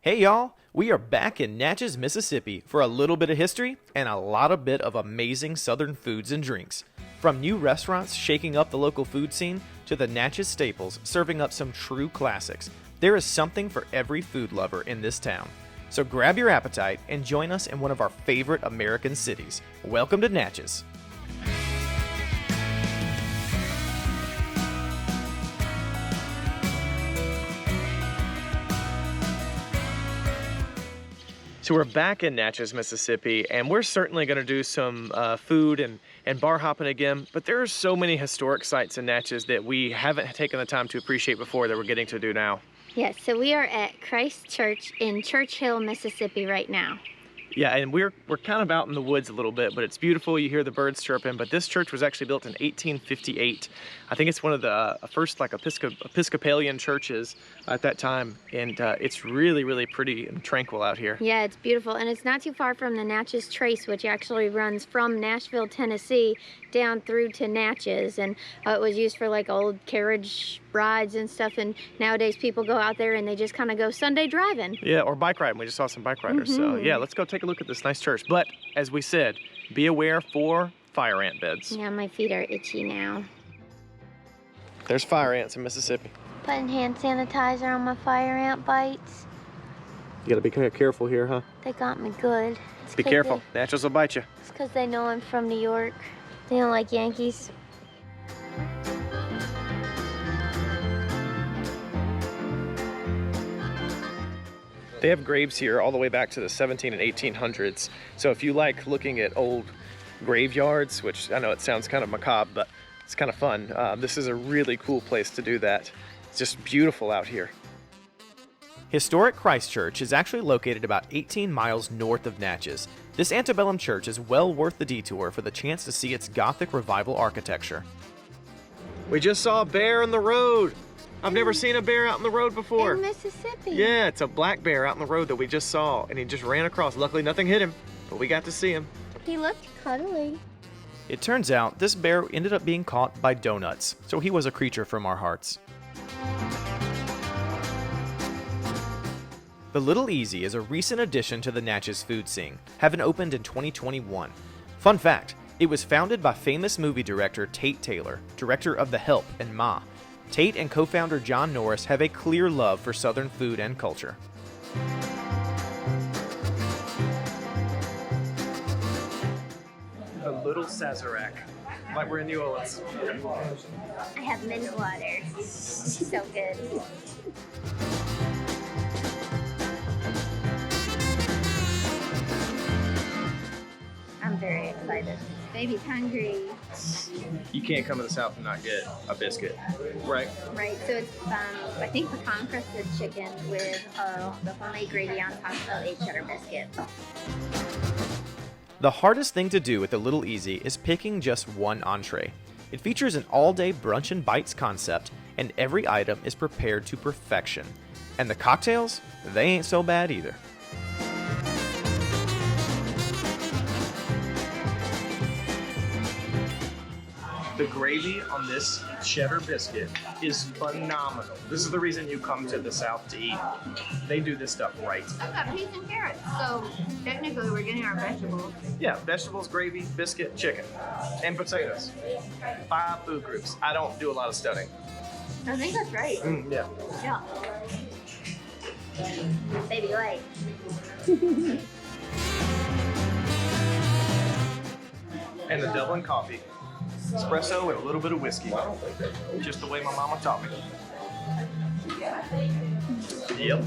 Hey y'all, we are back in Natchez, Mississippi for a little bit of history and a lot of bit of amazing southern foods and drinks. From new restaurants shaking up the local food scene to the Natchez staples serving up some true classics, there is something for every food lover in this town. So grab your appetite and join us in one of our favorite American cities. Welcome to Natchez. So we're back in Natchez, Mississippi, and we're certainly going to do some food and bar hopping again, but there are so many historic sites in Natchez that we haven't taken the time to appreciate before that we're getting to do now. Yes, so we are at Christ Church in Churchill, Mississippi right now. Yeah, and we're kind of out in the woods a little bit, but it's beautiful. You hear the birds chirping, but this church was actually built in 1858. I think it's one of the first like Episcopalian churches at that time, and it's really, really pretty and tranquil out here. Yeah, it's beautiful, and it's not too far from the Natchez Trace, which actually runs from Nashville, Tennessee, down through to Natchez, and it was used for like old carriage rides and stuff, and nowadays people go out there and they just kind of go Sunday driving. Yeah, or bike riding. We just saw some bike riders. So yeah, let's go take a look at this nice church. But as we said, be aware for fire ant beds. Yeah, my feet are itchy now. There's fire ants in Mississippi. Putting hand sanitizer on my fire ant bites. You gotta be kind of careful here, huh? They got me good. Be careful. Natchez will bite you. It's because they know I'm from New York. They don't like Yankees. They have graves here all the way back to the 17 and 1800s. So if you like looking at old graveyards, which I know it sounds kind of macabre, but it's kind of fun, this is a really cool place to do that. It's just beautiful out here. Historic Christ Church is actually located about 18 miles north of Natchez. This antebellum church is well worth the detour for the chance to see its Gothic revival architecture. We just saw a bear on the road. I've never seen a bear out in the road before. In Mississippi. Yeah, it's a black bear out in the road that we just saw, and he just ran across. Luckily, nothing hit him, but we got to see him. He looked cuddly. It turns out this bear ended up being caught by donuts, so he was a creature from our hearts. The Little Easy is a recent addition to the Natchez food scene, having opened in 2021. Fun fact, it was founded by famous movie director Tate Taylor, director of The Help and Ma. Tate and co-founder John Norris have a clear love for Southern food and culture. A little Sazerac, like we're in New Orleans. I have mint water. So good. I'm very excited. Baby's hungry. You can't come to the South and not get a biscuit, right? Right, so it's, I think pecan crusted chicken with the homemade gravy on top of a cheddar biscuit. The hardest thing to do at the Little Easy is picking just one entree. It features an all-day brunch and bites concept, and every item is prepared to perfection. And the cocktails, they ain't so bad either. The gravy on this cheddar biscuit is phenomenal. This is the reason you come to the South to eat. They do this stuff right. I've got peas and carrots, so technically we're getting our vegetables. Yeah, vegetables, gravy, biscuit, chicken, and potatoes. 5 food groups. I don't do a lot of studying. I think that's right. Yeah. Yeah. Baby light. And the Dublin coffee. Espresso and a little bit of whiskey. Just the way my mama taught me. Yep.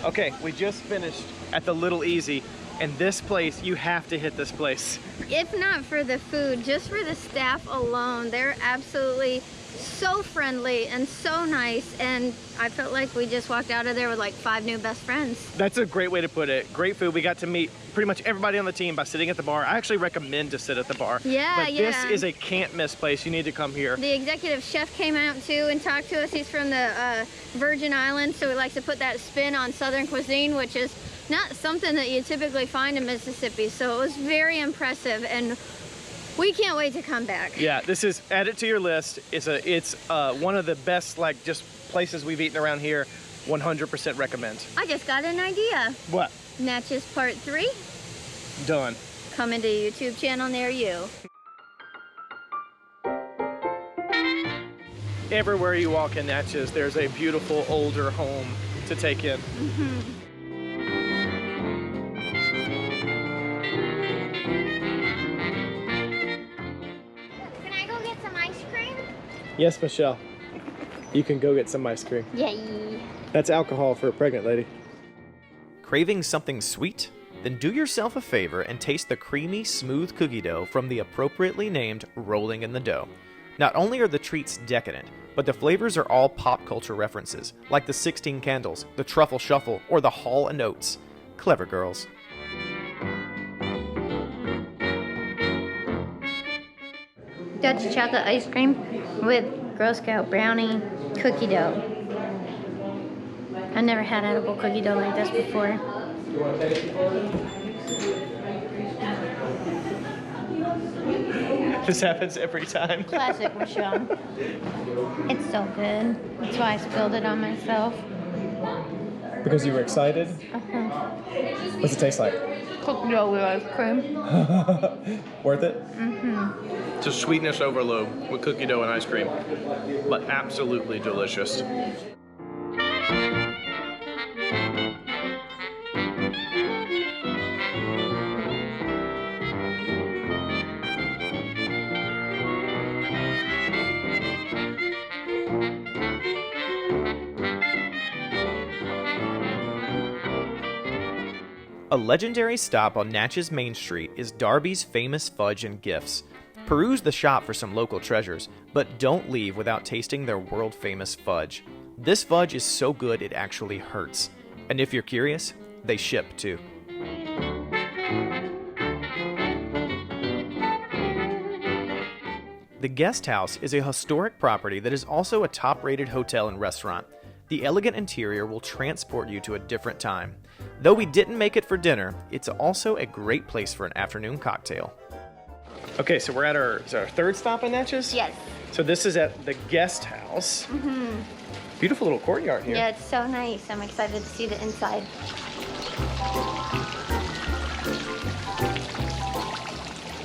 Okay, we just finished at the Little Easy, and this place, you have to hit this place. If not for the food, just for the staff alone, they're absolutely so friendly and so nice, and I felt like we just walked out of there with like 5 new best friends. That's a great way to put it. Great food. We got to meet pretty much everybody on the team by sitting at the bar. I actually recommend to sit at the bar. Yeah, but this is a can't miss place. You need to come here. The executive chef came out too and talked to us. He's from the Virgin Islands, so he likes to put that spin on Southern cuisine, which is not something that you typically find in Mississippi. So it was very impressive, and we can't wait to come back. Yeah, this is, add it to your list. It's one of the best, like, just places we've eaten around here. 100% recommend. I just got an idea. What? Natchez Part 3. Done. Coming to a YouTube channel near you. Everywhere you walk in Natchez, there's a beautiful older home to take in. Can I go get some ice cream? Yes, Michelle. You can go get some ice cream. Yay. That's alcohol for a pregnant lady. Craving something sweet? Then do yourself a favor and taste the creamy, smooth cookie dough from the appropriately named Rolling in the Dough. Not only are the treats decadent, but the flavors are all pop culture references, like the 16 Candles, the Truffle Shuffle, or the Hall & Oates. Clever girls. Dutch chocolate ice cream with Girl Scout brownie cookie dough. I never had edible cookie dough like this before. This happens every time. Classic Michelle. It's so good. That's why I spilled it on myself. Because you were excited? What's it taste like? Cookie dough with ice cream. Worth it? It's a sweetness overload with cookie dough and ice cream, but absolutely delicious. A legendary stop on Natchez Main Street is Darby's famous fudge and gifts. Peruse the shop for some local treasures, but don't leave without tasting their world-famous fudge. This fudge is so good it actually hurts. And if you're curious, they ship too. The Guest House is a historic property that is also a top-rated hotel and restaurant. The elegant interior will transport you to a different time. Though we didn't make it for dinner, it's also a great place for an afternoon cocktail. Okay, so we're at our third stop in Natchez? Yes. So this is at the Guest House. Beautiful little courtyard here. Yeah, it's so nice. I'm excited to see the inside.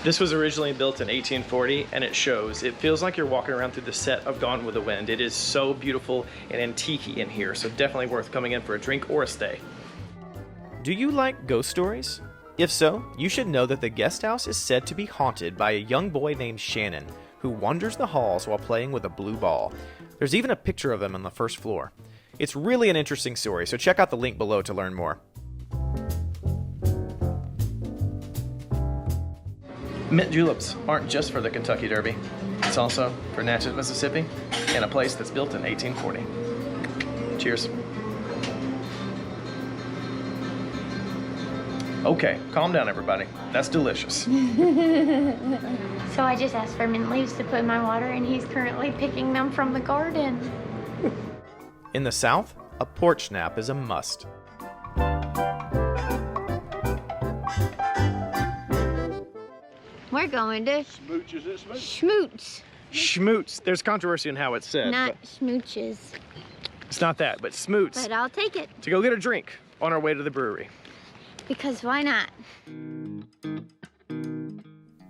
This was originally built in 1840, and it shows. It feels like you're walking around through the set of Gone with the Wind. It is so beautiful and antique-y in here, so definitely worth coming in for a drink or a stay. Do you like ghost stories? If so, you should know that the Guest House is said to be haunted by a young boy named Shannon, who wanders the halls while playing with a blue ball. There's even a picture of him on the first floor. It's really an interesting story, so check out the link below to learn more. Mint juleps aren't just for the Kentucky Derby. It's also for Natchez, Mississippi, and a place that's built in 1840. Cheers. Okay, calm down everybody. That's delicious. So I just asked for mint leaves to put in my water, and he's currently picking them from the garden. In the South, a porch nap is a must. We're going to Smooch, is it smooch? Smootz, Smootz. There's controversy in how it's said. not But smooches. it's not that, but Smootz. But I'll take it, To go get a drink on our way to the brewery. because why not?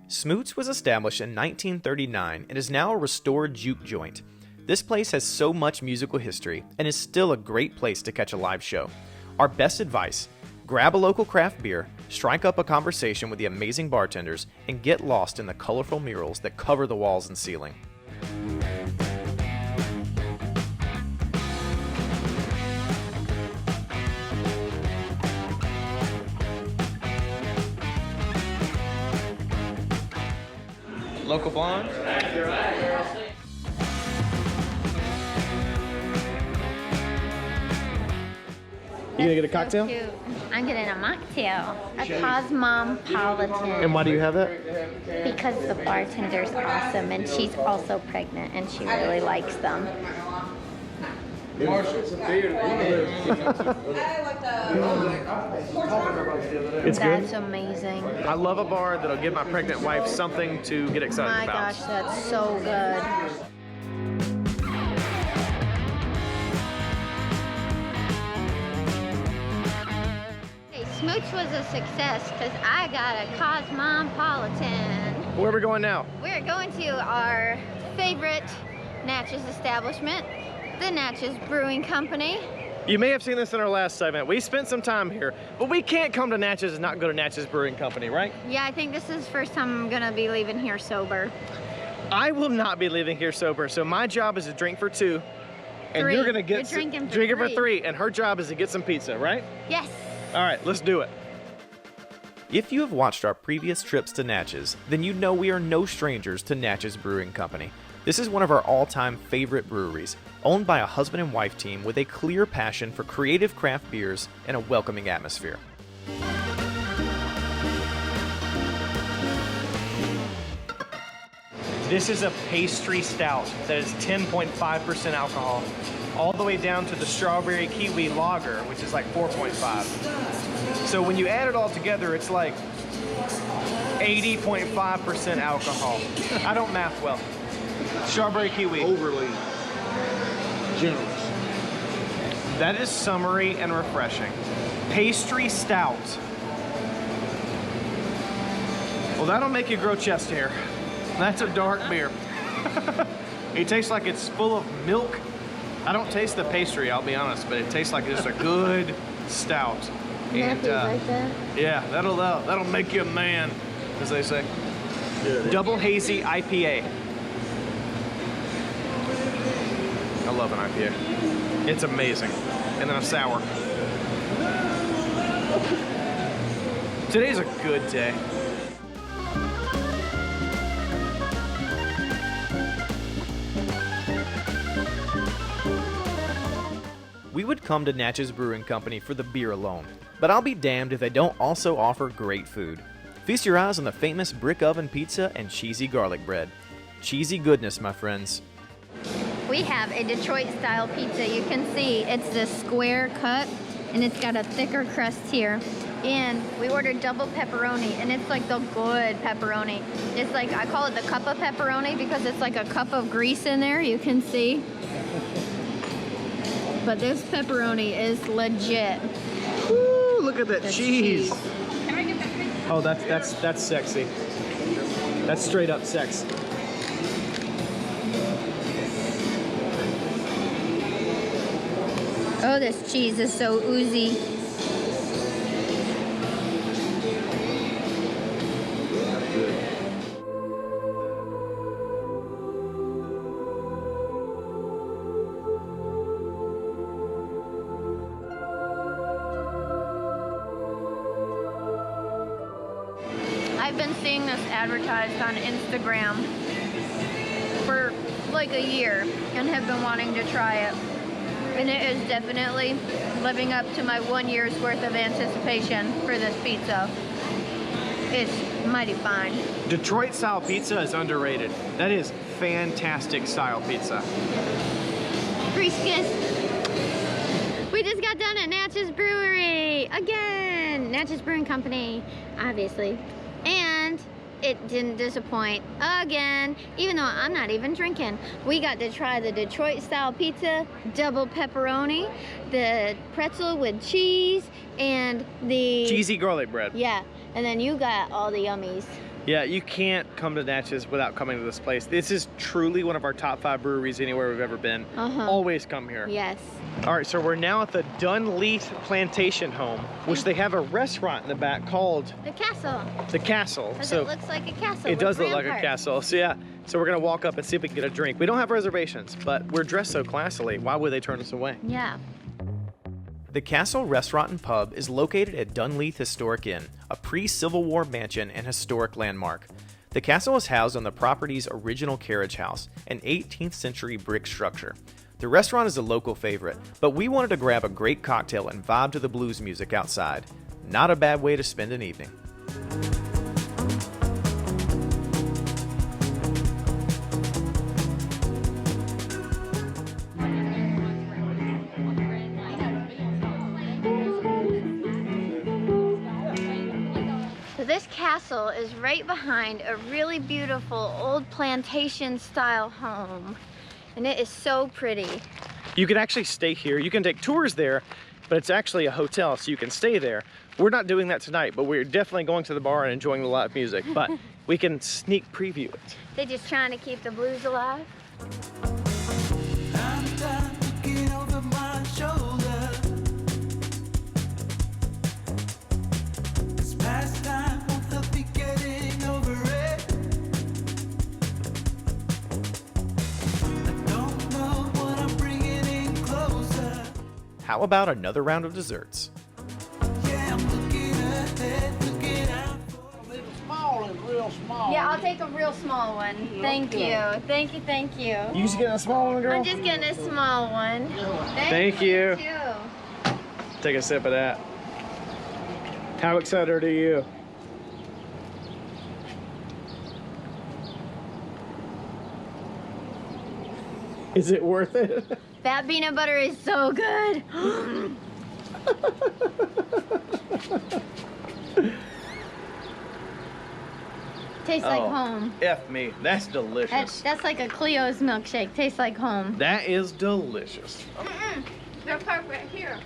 Smootz was established in 1939 and is now a restored juke joint. This place has so much musical history and is still a great place to catch a live show. Our best advice: grab a local craft beer, strike up a conversation with the amazing bartenders, and get lost in the colorful murals that cover the walls and ceiling. Local blonde. You gonna get a cocktail? Cute. I'm getting a mocktail, a cosmopolitan. And why do you have that? Because the bartender's awesome, and she's also pregnant, and she really likes them. It's That's good. amazing. I love a bar that'll give my pregnant wife something to get excited My about. gosh, that's so good. Smootz was a success because I got a Cosmopolitan. Where are we going now? We're going to our favorite Natchez establishment, the Natchez Brewing Company. You may have seen this in our last segment. We spent some time here, but we can't come to Natchez and not go to Natchez Brewing Company, right? Yeah, I think this is the first time I'm gonna be leaving here sober. I will not be leaving here sober, so my job is to drink for 2, and you're gonna get drinking for 3, and her job is to get some pizza, right? Yes. All right, let's do it. If you have watched our previous trips to Natchez, then you know we are no strangers to Natchez Brewing Company. This is one of our all-time favorite breweries, owned by a husband and wife team with a clear passion for creative craft beers and a welcoming atmosphere. This is a pastry stout that is 10.5% alcohol, all the way down to the strawberry kiwi lager, which is like 4.5. So when you add it all together, it's like 80.5% alcohol. I don't math well. Strawberry kiwi. Overly generous. That is summery and refreshing. Pastry stout. Well, that'll make you grow chest hair. That's a dark beer. It tastes like it's full of milk. I don't taste the pastry, I'll be honest, but it tastes like just a good stout. And like that. yeah, that'll make you a man, as they say. Yeah. Double hazy IPA. I love an IPA. It's amazing. And then a sour. Today's a good day. We would come to Natchez Brewing Company for the beer alone, but I'll be damned if they don't also offer great food. Feast your eyes on the famous brick oven pizza and cheesy garlic bread. Cheesy goodness, my friends. We have a Detroit style pizza. You can see it's the square cut and it's got a thicker crust here. And we ordered double pepperoni, and it's like the good pepperoni. It's like, I call it the cup of pepperoni because it's like a cup of grease in there, you can see. But this pepperoni is legit. Ooh, look at that That's cheese. cheese. Oh, that's sexy. That's straight up sex. Oh, this cheese is so oozy. I've been seeing this advertised on Instagram for like a year and have been wanting to try it. And it is definitely living up to my 1 year's worth of anticipation for this pizza. It's mighty fine. Detroit style pizza is underrated. That is fantastic style pizza. Brisket. We just got done at Natchez Brewery again. Natchez Brewing Company, obviously. And it didn't disappoint again, even though I'm not even drinking. We got to try the Detroit style pizza, double pepperoni, the pretzel with cheese, and the Cheesy garlic bread. yeah, and then you got all the yummies. Yeah, you can't come to Natchez without coming to this place. This is truly one of our top 5 breweries anywhere we've ever been. Always come here. Yes. All right, so we're now at the Dunleith Plantation Home, which they have a restaurant in the back called The castle. The Castle. Because So it looks like a castle. it with does look like a ramparts. castle. So yeah, so we're gonna walk up and see if we can get a drink. We don't have reservations, but we're dressed so classily. Why would they turn us away? Yeah. The Castle Restaurant and Pub is located at Dunleith Historic Inn, a pre-Civil War mansion and historic landmark. The castle is housed on the property's original carriage house, an 18th century brick structure. The restaurant is a local favorite, but we wanted to grab a great cocktail and vibe to the blues music outside. Not a bad way to spend an evening. So this castle is right behind a really beautiful old plantation style home. And it is so pretty. You can actually stay here. You can take tours there, but it's actually a hotel, so you can stay there. We're not doing that tonight, but we're definitely going to the bar and enjoying the live music, but we can sneak preview it. They're just trying to keep the blues alive. I'm done looking over my shoulder. This past time won't help me getting over it. I don't know what I'm bringing in closer. How about another round of desserts? Yeah, I'm looking ahead, looking out. Small and real small. Yeah, I'll take a real small one. Thank you. Thank you, thank you. You just getting a small one, girl? I'm just getting a small one. Thank you. too. Take a sip of that. How excited are you? Is it worth it? That peanut butter is so good. Tastes like home. F me. That's delicious. That's like a Cleo's milkshake. Tastes like home. That is delicious. They're parked right here.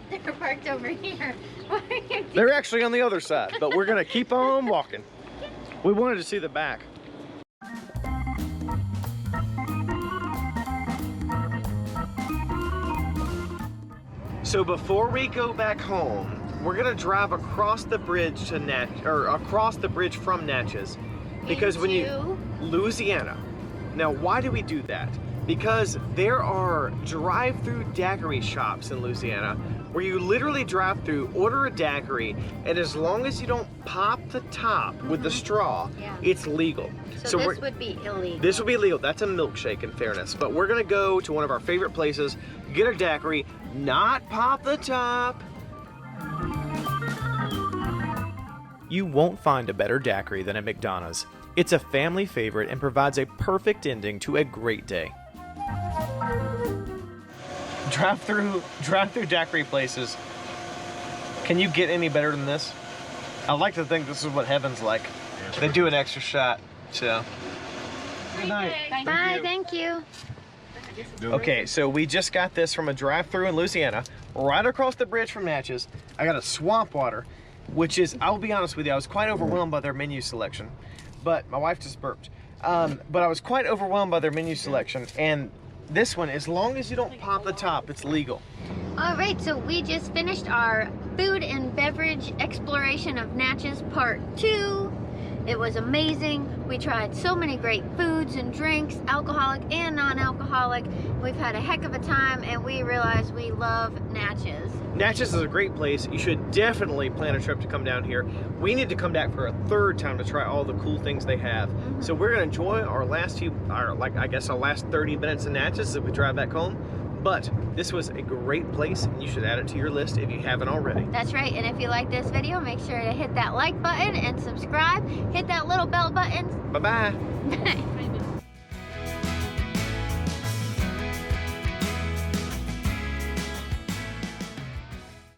They're parked over here. What are you doing? They're actually on the other side, but we're gonna keep on walking. We wanted to see the back. So before we go back home, we're gonna drive across the bridge to across the bridge from Natchez, because when you Into? Louisiana. Now, why do we do that? Because there are drive-through daiquiri shops in Louisiana where you literally drive through, order a daiquiri, and as long as you don't pop the top with the straw, Yeah. it's legal. So this would be illegal. This would be illegal. That's a milkshake, in fairness. But we're gonna go to one of our favorite places, get a daiquiri, not pop the top. You won't find a better daiquiri than at McDonough's. It's a family favorite and provides a perfect ending to a great day. Drive-through daiquiri places. Can you get any better than this? I like to think this is what heaven's like. They do an extra shot, so. Good night. Bye, thank you. Okay, so we just got this from a drive-through in Louisiana, right across the bridge from Natchez. I got a swamp water, which is, I'll be honest with you, I was quite overwhelmed by their menu selection. But my wife just burped. But I was quite overwhelmed by their menu selection, and this one, as long as you don't pop the top, it's legal. All right, so we just finished our food and beverage exploration of Natchez Part 2. It was amazing. We tried so many great foods and drinks, alcoholic and non-alcoholic. We've had a heck of a time, and we realized we love Natchez. Natchez is a great place. You should definitely plan a trip to come down here. We need to come back for a third time to try all the cool things they have. So we're gonna enjoy our last 30 minutes in Natchez as we drive back home. But this was a great place, and you should add it to your list if you haven't already. That's right, and if you like this video, make sure to hit that like button and subscribe. Hit that little bell button. Bye-bye. Bye.